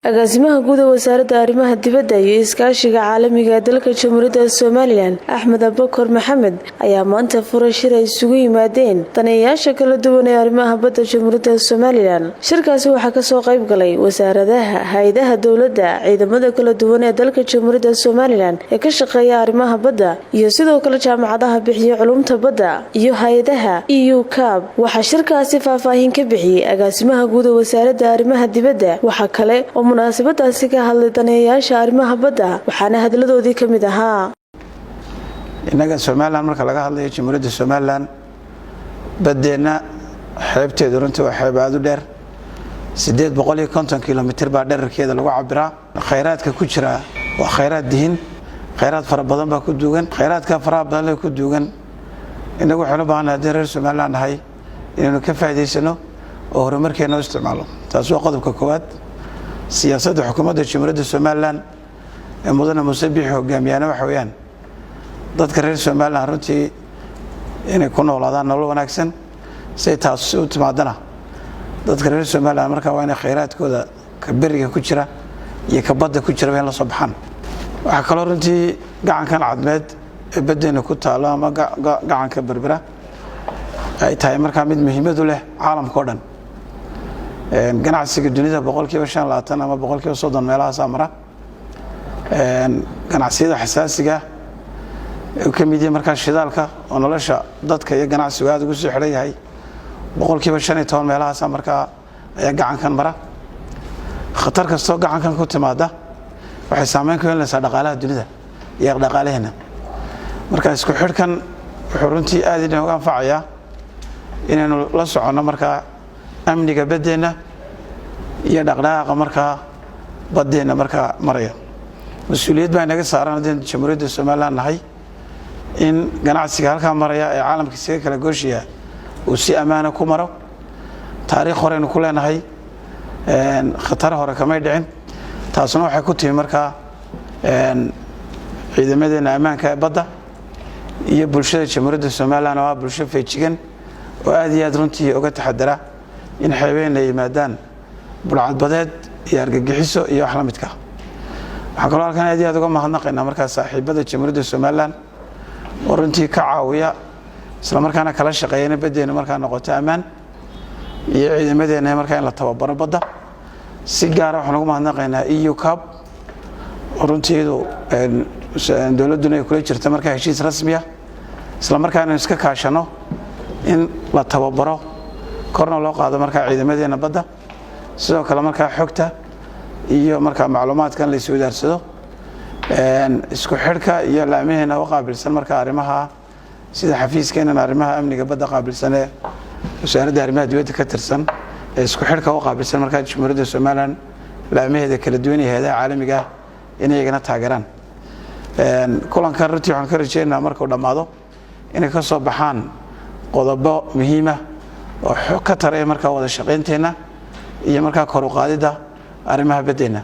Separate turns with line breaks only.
agaasimaha guud ee wasaaradda arrimaha dibadda iyo iskaashiga caalamiga ee dalka Jamhuuriyadda Soomaaliland Axmed Abubakar Maxamed ayaa maanta furay shir ay isugu yimaadeen daneeyayaasha kala duwan ee arrimaha badda Jamhuuriyadda Soomaaliland. Shirkaasi waxaa ka soo qayb galay wasaaradaha, hay'adaha dowladda, ciidamada kala duwan ee dalka Jamhuuriyadda Soomaaliland ee ka shaqeeya arrimaha badda iyo sidoo kale jaamacadaha bixiya culumta badda iyo hay'adaha EU-CAB. Waxaa shirkaasi faahfaahin ka bixiyay agaasimaha guud ee wasaaradda arrimaha dibadda. Waxa kale oo munaasabadaasi ka hadlay daneeyayaasha arrimaha badda waxaana hadaladoodii ka mid ahaa
inaga Soomaaliland marka laga hadlayo Jamhuuriyadda Soomaaliland badeena xeebteedu runtii waa xeeb aad u dheer 850 kilomitir baa dhererkeeda lagu cabiraa khayraadka ku jira waa khayraad dihin khayraad fara badan baa ku duugan khayraadka fara badan ku duugan inagu waxaan u baahanahay reer Soomaaliland nahay inaynu ka faa'iideysano oo horumarkeena u isticmaalo taas waa qodobka koowaad siyaasadda xukuumadda Jamhuuriyadda Soomaaliland ee mudane Muuse Biixi hogaamiyana waxa weeyaan dadka reer Soomaaliland runtii inay ku noolaadaan nolol wanaagsan si taas u timaadana dadka reer Soomaaliland marka waa inay khayraadkooda ka bariga ku jira iyo ka badda ku jira in la soo baxaan waxa kale runtii gacankan cadmeed ee badeena ku taalo ama gacanka berbera ay tahay marka mid muhiimad u leh caalamka oo dhan ganacsiga dunida 5% ama 30% meelaha amara ganacsiyada xasaasiga ee ka mid yahay marka shidaalka oo nolosha dadka iyo ganacsiga aad ugu soo xiran yahay 15% meelaha marka ayaa gacankan mara khatar kasto gacankan ku timaada waxay saameyn ku yeelanaysaa dhaqaalaha dunida iyo dhaqaalaheena marka isku xirkan wuxuu runtii aad inooga anfacayaa inaynu la socono marka amniga badeena iyo dhaqdhaqaaqa marka badeena marka maraya mas'uuliyad baa naga saaran Jamhuuriyadda Soomaaliland nahay in ganacsiga halka maraya ee caalamka si kala gooshiya uu si amaana ku maro taariikh hore ku leenahay khatar hore kama dhicin taasna waxay ku timi marka ciidamadeena amaanka badda iyo bulshada Jamhuuriyadda Soomaaliland waa bulsho feejigan oo aad iyo aad runtii uga taxadara in xeebeena yimaadaan bulcad badeed iyo argagixiso iyo wax la midka waxa kale halkan aad iyo aad uga mahadnaqaynaa marka saaxiibada Jamhuuriyadda Soomaaliland oo runtii ka caawiya isla markaana kala shaqeeyana badeena marka noqoto amaan iyo ciidamadeena marka in la tababaro badda si gaar ah waxaan uga mahadnaqaynaa EU-CAB oo runtii dowladuna ay kula jirto marka heshiis rasmi ah isla markaana iska kaashano in la tababaro korna loo qaado marka ciidamadeena badda sidoo kale marka xogta iyo marka macluumaadkan la soo daarsado isku xirka iyo laamaheena oo qaabilsan marka arrimaha sida xafiiskeena arrimaha amniga badda qaabilsan ee wasaaradda arrimaha dibadda ka tirsan ee isku xirka oo qaabilsan marka Jamhuuriyadda Soomaaliland laamaheeda kala duwan ee hay'adaha caalamiga inay iyagana taageeraan kulanka runtii waxaan ka rajaynayaa marka uu dhamaado inay ka soo baxaan qodobo muhiim ah oo ka taray marka wada shaqeynteena iyo marka kor u qaadida arrimaha badeena